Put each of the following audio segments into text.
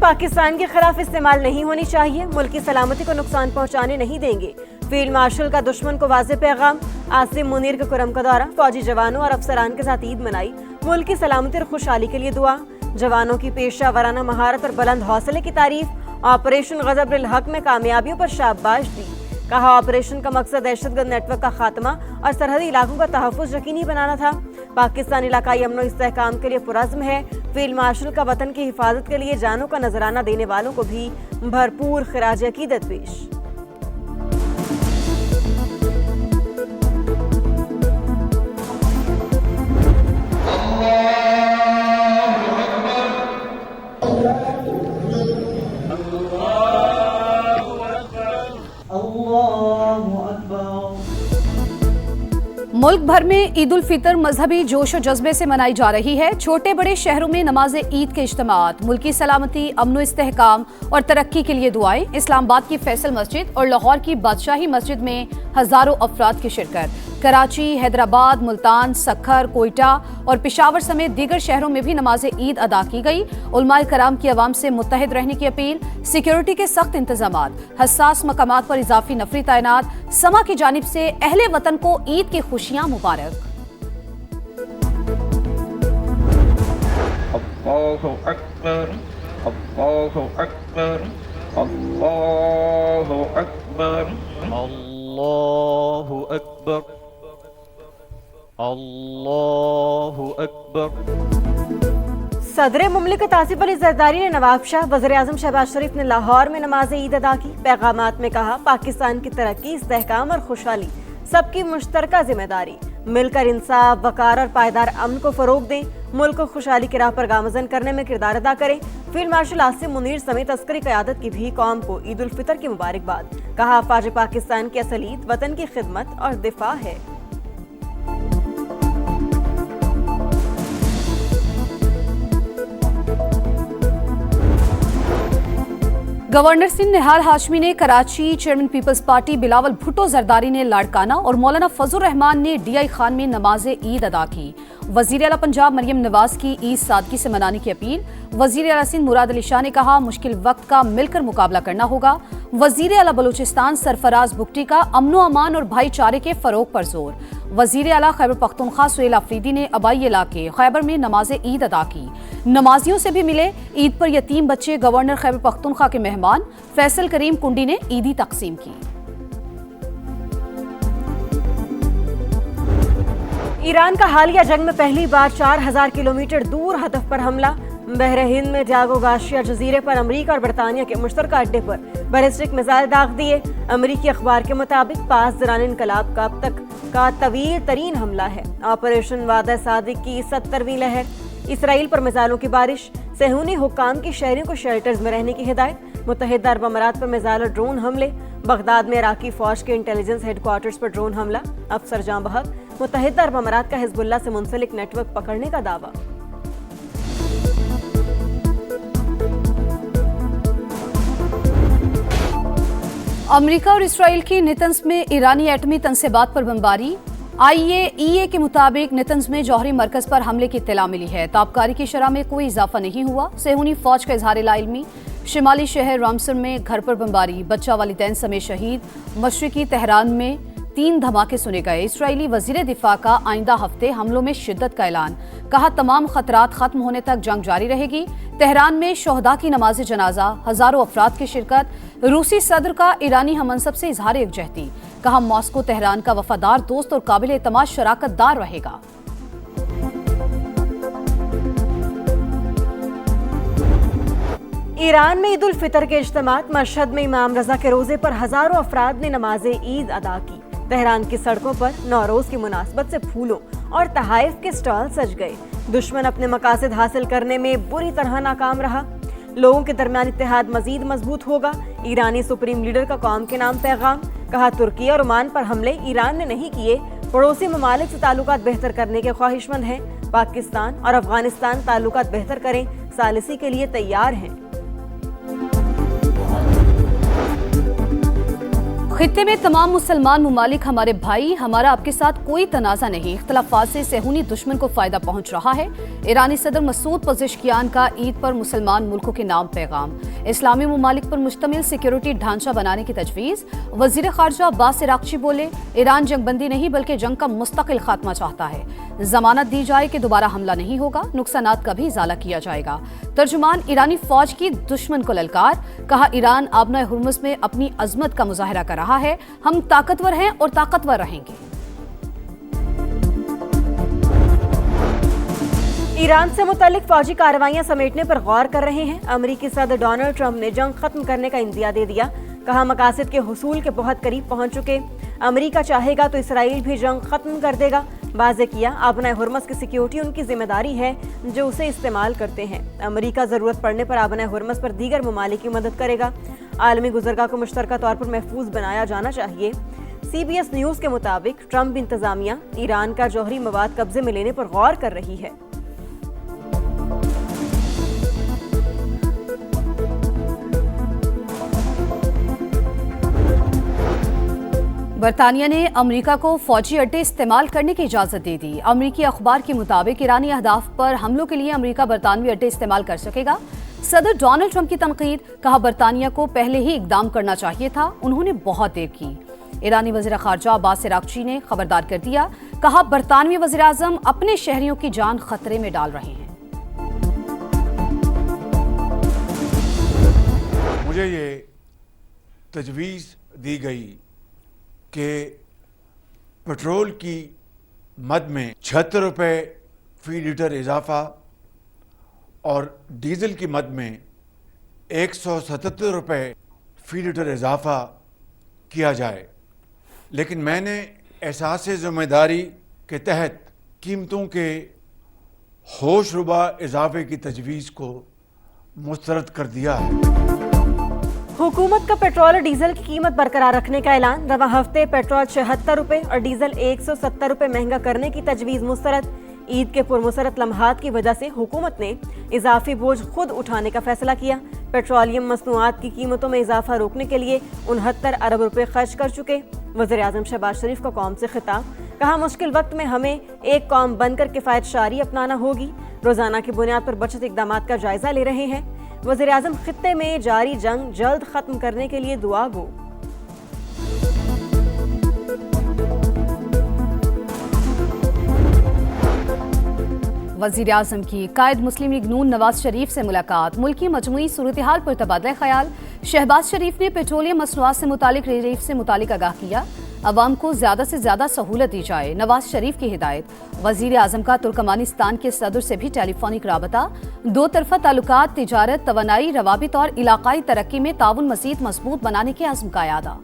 पाकिस्तान के खिलाफ इस्तेमाल नहीं होनी चाहिए, मुल्क की सलामती को नुकसान पहुंचाने नहीं देंगे। फील्ड मार्शल का दुश्मन को वाज़ेह पैगाम। आसिम मुनीर के कुरम का दौरा, फौजी जवानों और अफसरान के साथ ईद मनाई। मुल्क की सलामती और खुशहाली के लिए दुआ। जवानों की पेशा वराना महारत और बुलंद हौसले की तारीफ। ऑपरेशन गज़ब-उल हक में कामयाबियों पर शाबाश दी। कहा, ऑपरेशन का मकसद दहशतगर्द नेटवर्क का खात्मा और सरहदी इलाकों का तहफ़्फ़ुज़ यकीनी बनाना था। पाकिस्तान इलाकाई अमन और इस्तेहकाम के लिए पुरज़्म है। फील्ड मार्शल का वतन की हिफाजत के लिए जानों का नजराना देने वालों को भी भरपूर खिराज अकीदत पेश। मुल्क भर में ईद उल फितर मजहबी जोश और जज्बे से मनाई जा रही है। छोटे बड़े शहरों में नमाज ईद के इज्तिमात, मुल्की सलामती, अमन इस्तेहकाम और तरक्की के लिए दुआएं। इस्लामाबाद की फैसल मस्जिद और लाहौर की बादशाही मस्जिद में हजारों अफराद की शिरकत। कराची, हैदराबाद, मुल्तान, सक्खर, कोयटा और पेशावर समेत दीगर शहरों में भी नमाज ईद अदा की गई। उलमाए कराम की आवाम से मुत्तहिद रहने की अपील। सिक्योरिटी के सख्त इंतजामात, हसास मकामात पर इजाफी नफरी तैनात। समा की जानिब से अहले वतन को ईद की खुशियां मुबारक। अल्लाहु अकबर, अल्लाहु अकबर, अल्लाहु अकबर, अल्लाहु अकबर, अल्लाहु अकबर। सदर मुमलिकत आसिफ अली जरदारी ने नवाब शाह, वज़ीर आज़म शहबाज शरीफ ने लाहौर में नमाज ईद अदा की। पैगामात में कहा, पाकिस्तान की तरक्की, इस्तेहकाम और खुशहाली सबकी मुश्तरका जिम्मेदारी। मिलकर इंसाफ, वकार और पायदार अमन को फरोग दें। मुल्क को खुशहाली की राह पर गामजन करने में किरदार अदा करें। फील्ड मार्शल आसिम मुनीर समेत अस्करी क़यादत की भी कौम को ईद उल फितर की मुबारकबाद। कहा, अफवाज पाकिस्तान की असल ईद वतन की खिदमत और दिफा है। गवर्नर सिंह निहाल हाशमी ने कराची, चेयरमैन पीपल्स पार्टी बिलावल भुट्टो जरदारी ने लाड़काना और मौलाना फजल रहमान ने DI खान में नमाज ईद अदा की। वजीर आला पंजाब मरियम नवाज की ईद सादगी से मनाने की अपील। वजीर आला सिंध मुराद अली शाह ने कहा, मुश्किल वक्त का मिलकर मुकाबला करना होगा। वजीर आला बलूचिस्तान सरफराज बुगटी का अमनो अमान और भाईचारे के फरोग पर जोर। वजीर आला खैबर पख्तूनख्वा सुहेल अफरीदी ने अबाई इलाके खैबर में नमाज ईद अदा की। नमाजियों से भी मिले। ईद पर यतीम बच्चे गवर्नर खैबर पख्तूनख्वा के मेहमान फैसल करीम कुंडी ने ईदी तकसीम की। ईरान का हालिया जंग में पहली बार 4000 किलोमीटर दूर हदफ पर हमला। बहर हिंद में जागो गाशिया जजीरे पर अमरीका और बरतानिया के मुश्तरका अड्डे पर बैलिस्टिक मिसाइल दाग दिए। अमरीकी अखबार के मुताबिक 5 दौरान इनकलाब का अब तक का तवील तरीन हमला है। ऑपरेशन वादा सादिक की 70वीं लहर। इसराइल पर मिसाइलों की बारिश। सेहूनी हुक्काम की शहरियों को शेल्टर्स में रहने की हिदायत। मुत्तहिदा अरब अमारात पर मिसाइल और ड्रोन हमले। बगदाद में इराकी फौज के इंटेलिजेंस हेडक्वार्टर्स पर ड्रोन हमला। अफसर जां बहक। मुत्तहिदा अरब अमारात का हिजबुल्लाह से मुंसलिक नेटवर्क पकड़ने का दावा। अमेरिका और इसराइल की नेतन्स में ईरानी एटमी तनसेबात पर बमबारी। IAEA के मुताबिक नेतन्स में जौहरी मरकज पर हमले की इत्तला मिली है। ताबकारी की शरह में कोई इजाफा नहीं हुआ। सेहूनी फौज का इजहार लाइल्मी। शिमाली शहर रामसर में घर पर बमबारी, बच्चा वालिदैन समेत शहीद। मशरिकी तेहरान में 3 धमाके सुने गए। इसराइली वजीर दिफा का आइंदा हफ्ते हमलों में शिद्दत का ऐलान। कहा, तमाम खतरात खत्म होने तक जंग जारी रहेगी। तेहरान में शोहदा की नमाज जनाजा, हजारों अफराद की शिरकत। रूसी सदर का ईरानी हमनसब से इजहार यकजहती। कहा, मॉस्को तेहरान का वफादार दोस्त और काबिल एतमाद शराकतदार रहेगा। ईरान में ईद उल फितर के इज्तिमात। मशहद में इमाम रजा के रोजे पर हजारों अफराद ने नमाज ईद अदा की। तेहरान की सड़कों पर नौरोज की मुनासबत से फूलों और तहाइफ के स्टॉल सज गए। दुश्मन अपने मकासद हासिल करने में बुरी तरह नाकाम रहा। लोगों के दरमियान इत्तेहाद मजीद मजबूत होगा। ईरानी सुप्रीम लीडर का कौम के नाम पैगाम। कहा, तुर्की और ओमान पर हमले ईरान ने नहीं किए। पड़ोसी ममालिक से ताल्लुकात बेहतर करने के ख्वाहिशमंद हैं। पाकिस्तान और अफगानिस्तान ताल्लुकात बेहतर करें, सालिसी के लिए तैयार हैं। खित्ते में तमाम मुसलमान मुमालिक हमारे भाई, हमारा आपके साथ कोई तनाज़ा नहीं। इख्तलाफात से सेहूनी दुश्मन को फायदा पहुंच रहा है। ईरानी सदर मसूद पज़ेश्कियान का ईद पर मुसलमान मुल्कों के नाम पैगाम। इस्लामी मुमालिक पर मुश्तमिल सिक्योरिटी ढांचा बनाने की तजवीज़। वज़ीर ख़ारजा अब्बास इराक़ची बोले, ईरान जंगबंदी नहीं बल्कि जंग का मुस्तकिल खात्मा चाहता है। जमानत दी जाए कि दोबारा हमला नहीं होगा, नुकसानात का भी इजाला किया जाएगा। तर्जुमान ईरानी फौज की दुश्मन को ललकार, कहा ईरान आबना हुर्मुज़ में अपनी अजमत का मुजाहरा कर रहा है। हम ताकतवर हैं और ताकतवर रहेंगे। ईरान से मुतल्लिक फौजी कार्रवाइयां समेटने पर गौर कर रहे हैं। अमेरिकी सदर डोनाल्ड ट्रंप ने जंग खत्म करने का इंदिया दे दिया। कहा मकासद के हुसूल के बहुत करीब पहुंच चुके। अमेरिका चाहेगा तो इसराइल भी जंग खत्म कर देगा। वाज़े किया, आबना हुर्मुज़ की सिक्योरिटी उनकी जिम्मेदारी है जो उसे इस्तेमाल करते हैं। अमेरिका ज़रूरत पड़ने पर आबना हुर्मुज़ पर दीगर ममालिक की मदद करेगा। आलमी गुज़रगाह को मुश्तरका तौर पर महफूज बनाया जाना चाहिए। CBS न्यूज़ के मुताबिक ट्रंप इंतजामिया ईरान का जौहरी मवाद कब्जे में लेने पर गौर कर रही है। बरतानिया ने अमेरिका को फौजी अड्डे इस्तेमाल करने की इजाजत दे दी। अमेरिकी अखबार के मुताबिक ईरानी अहदाफ पर हमलों के लिए अमेरिका बरतानवी अड्डे इस्तेमाल कर सकेगा। सदर डोनाल्ड ट्रंप की तनकीद, कहा बरतानिया को पहले ही इकदाम करना चाहिए था, उन्होंने बहुत देर की। ईरानी वज़ीर ख़ारजा अब्बास इराक़ची ने खबरदार कर दिया, कहा बरतानवी वज़ीर आज़म अपने शहरियों की जान खतरे में डाल रहे हैं। मुझे ये तजवीज़ दी गई कि पेट्रोल की मद में 76 रुपये फ़ी लीटर इजाफा और डीज़ल की मद में 177 रुपये फ़ी लीटर इजाफा किया जाए, लेकिन मैंने एहसास ज़िम्मेदारी के तहत कीमतों के होशरुबा इजाफे की तजवीज़ को मुस्तरद कर दिया है। हुकूमत का पेट्रोल और डीजल की कीमत बरकरार रखने का ऐलान। रवा हफ्ते पेट्रोल 76 रुपये और डीजल 170 रुपये महंगा करने की तजवीज़ मुस्तरद। ईद के पुरमसरत लम्हात की वजह से हुकूमत ने इजाफी बोझ खुद उठाने का फैसला किया। पेट्रोलियम मसनूआत की कीमतों में इजाफा रोकने के लिए 69 अरब रुपये खर्च कर चुके। वज़ीर आज़म शहबाज शरीफ का कौम से खिताब, कहा मुश्किल वक्त में हमें एक कौम बनकर किफ़ायत शारी अपनाना होगी। रोज़ाना की बुनियाद पर बचत इक़दाम का जायजा ले रहे हैं। वज़ीर आज़म खित्ते में जारी जंग जल्द खत्म करने के लिए दुआ गो। वज़ीर आज़म की कायद मुस्लिम लीग नून नवाज शरीफ से मुलाकात। मुल्की मजमूई सूरत हाल पर तबादला ख्याल। शहबाज शरीफ ने पेट्रोलियम मसनूआत से मुतालिक रिलीफ से मुतालिक आगाह किया। अवाम को ज़्यादा से ज़्यादा सहूलत दी जाए, नवाज शरीफ की हिदायत। वज़ीर आज़म का तुर्कमानिस्तान के सदर से भी टेलीफोनिक राबता। दो तरफा ताल्लुकात, तिजारत, तवानाई, रवाबित और इलाकाई तरक्की में ताउन मज़ीद मजबूत बनाने के अज़्म का यादा।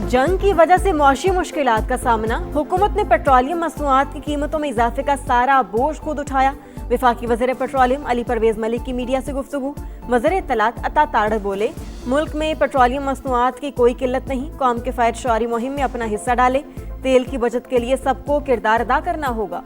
जंग की वजह से मौशी मुश्किलात का सामना। हुकूमत ने पेट्रोलियम मसनूआत की कीमतों में इजाफे का सारा बोझ खुद उठाया। वफाकी वज़ीर पेट्रोलियम अली परवेज़ मलिक की मीडिया से गुफ्तगू। वज़ीर इत्तलात अता ताड़र बोले, मुल्क में पेट्रोलियम मसनूआत की कोई किल्लत नहीं, कौम किफ़ायत शारी मुहिम में अपना हिस्सा डाले। तेल की बचत के लिए सबको किरदार अदा करना होगा।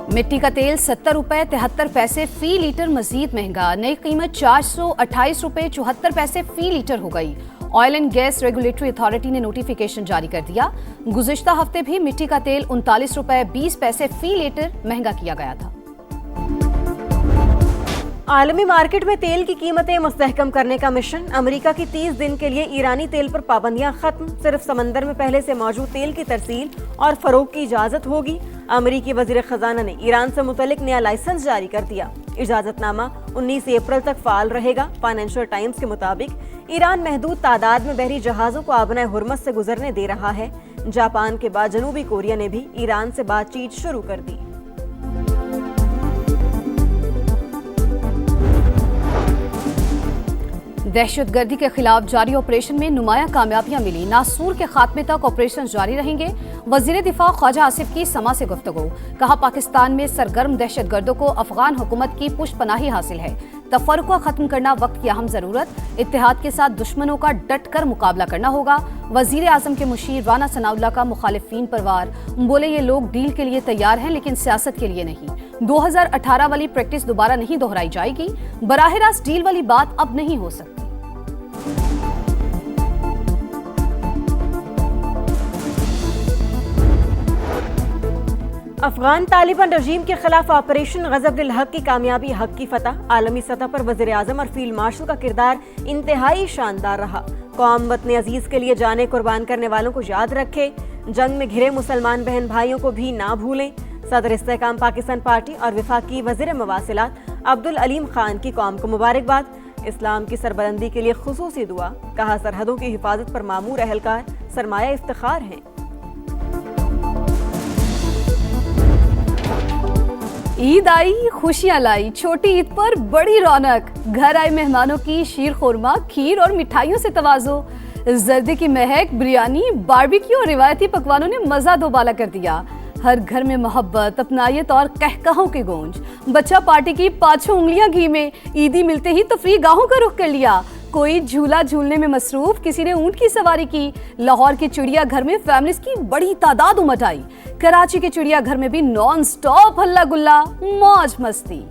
मिट्टी का तेल 70 रुपये 73 पैसे फी लीटर मजीद महंगा। नई कीमत 428 रुपये 74 पैसे फी लीटर हो गई। Oil and gas regulatory authority ने नोटिफिकेशन जारी कर दिया। गुज़िश्ता हफ्ते भी मिट्टी का तेल 39 रुपये 20 पैसे फी लीटर महंगा किया गया था। आलमी मार्केट में तेल की कीमतें मुस्तहकम करने का मिशन। अमेरिका की 30 दिन के लिए ईरानी तेल पर पाबंदियां खत्म। सिर्फ समंदर में पहले से मौजूद तेल की तरसील और फरोख की इजाजत होगी। अमेरिकी वज़ीर ख़जाना ने ईरान से मुतल्लिक नया लाइसेंस जारी कर दिया। इजाजतनामा 19 अप्रैल तक फाल रहेगा। फाइनेंशियल टाइम्स के मुताबिक ईरान महदूद तादाद में बहरी जहाज़ों को आबना हुर्मुज़ से गुजरने दे रहा है। जापान के बाद जनूबी कोरिया ने भी ईरान से बातचीत शुरू कर दी। दहशतगर्दी के खिलाफ जारी ऑपरेशन में नुमाया कामयाबियां मिली। नासूर के खात्मे तक ऑपरेशन जारी रहेंगे। वजीर दिफा ख्वाजा आसिफ की समा से गुफ्तगू, कहा पाकिस्तान में सरगर्म दहशतगर्दों को अफगान हुकूमत की पुष्पनाही हासिल है। तफर्रुक़ खत्म करना वक्त की अहम जरूरत, इत्तेहाद के साथ दुश्मनों का डट कर मुकाबला करना होगा। वजीर आजम के मुशीर राना सनाउल्लाह का मुखालिफिन पर वार, बोले ये लोग डील के लिए तैयार हैं लेकिन सियासत के लिए नहीं। 2018 वाली प्रैक्टिस दोबारा नहीं दोहराई जाएगी। बराह रास्त डील वाली बात अब नहीं हो सकती। अफगान तालिबान रजीम के खिलाफ ऑपरेशन गज़ब-उल हक की कामयाबी हक की फतह। आलमी सतह पर वज़ीर आज़म और फील्ड मार्शल का किरदार इंतहाई शानदार रहा। कौम वतन अजीज के लिए जाने कुर्बान करने वालों को याद रखे, जंग में घिरे मुसलमान बहन भाइयों को भी ना भूलें। सदर इस्तेहकाम पाकिस्तान पार्टी और वफाकी वज़ीर मवासिलात अब्दुल अलीम खान की कौम को मुबारकबाद। इस्लाम की सरबलंदी के लिए खुसूसी दुआ, कहा सरहदों की हिफाजत पर मामूर अहलकार सरमाया इफ्तिखार हैं। ईद आई, खुशियां लाई, छोटी ईद पर बड़ी रौनक। घर आए मेहमानों की शीर खुरमा, खीर और मिठाइयों से तवाज़ो। जर्दे की महक, बिरयानी, बारबेक्यू और रिवायती पकवानों ने मजा दोबाला कर दिया। हर घर में मोहब्बत, अपनायत और कहकहों की गूंज। बच्चा पार्टी की पांचों उंगलियां घी में, ईदी मिलते ही तफरीह गाहों का रुख कर लिया। कोई झूला झूलने में मसरूफ, किसी ने ऊंट की सवारी की। लाहौर के चिड़ियाघर में फैमिलीज की बड़ी तादाद उमड़ आई। कराची के चिड़ियाघर में भी नॉन स्टॉप हल्ला गुल्ला, मौज मस्ती।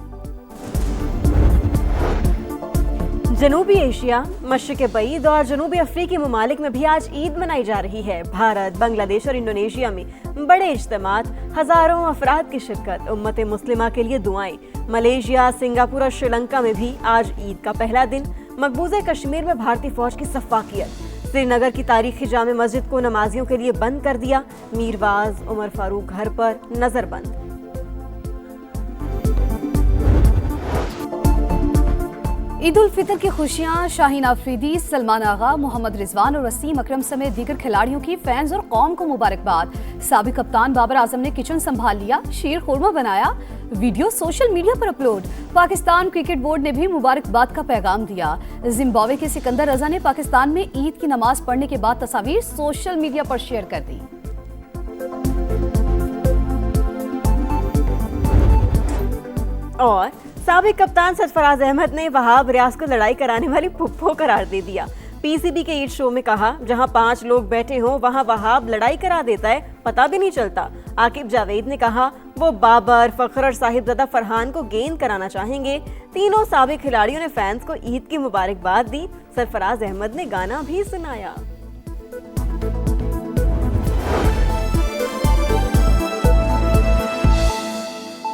जनूबी एशिया, मशरिक़ बईद और जनूबी अफ्रीकी ममालिक में भी आज ईद मनाई जा रही है। भारत, बांग्लादेश और इंडोनेशिया में बड़े इज्तिमात, हजारों अफराद की शिरकत, उम्मत मुस्लिमा के लिए दुआएं। मलेशिया, सिंगापुर और श्रीलंका में भी आज ईद का पहला दिन। मकबूज़े कश्मीर में भारतीय फौज की सफ़ाकियत। श्रीनगर की तारीखी जामे मस्जिद को नमाजियों के लिए बंद कर दिया। मीरवाज, उमर फारूक घर पर नजरबंद। ईद उल फितर की खुशियां, शाहीन आफरीदी, सलमान आगा, मोहम्मद रिजवान और वसीम अकरम समेत दीगर खिलाड़ियों की फैंस और कौम को मुबारकबाद। साबिक कप्तान बाबर आजम ने किचन संभाल लिया, शीर खुरमा बनाया, वीडियो सोशल मीडिया पर अपलोड। पाकिस्तान क्रिकेट बोर्ड ने भी मुबारकबाद का पैगाम दिया। जिम्बाब्वे के सिकंदर रजा ने पाकिस्तान में ईद की नमाज पढ़ने के बाद तस्वीर सोशल मीडिया पर शेयर कर दी। और साबिक कप्तान सरफराज अहमद ने वहाब रियाज को लड़ाई कराने वाली फुप्पो करार दे दिया। पीसीबी के ईद शो में कहा, जहां 5 लोग बैठे हों वहां वहाब लड़ाई करा देता है, पता भी नहीं चलता। आकिब जावेद ने कहा, वो बाबर, फखर और साहिबजादा फरहान को गेंद कराना चाहेंगे। तीनों साबिक खिलाड़ियों ने फैंस को ईद की मुबारकबाद दी। सरफराज अहमद ने गाना भी सुनाया।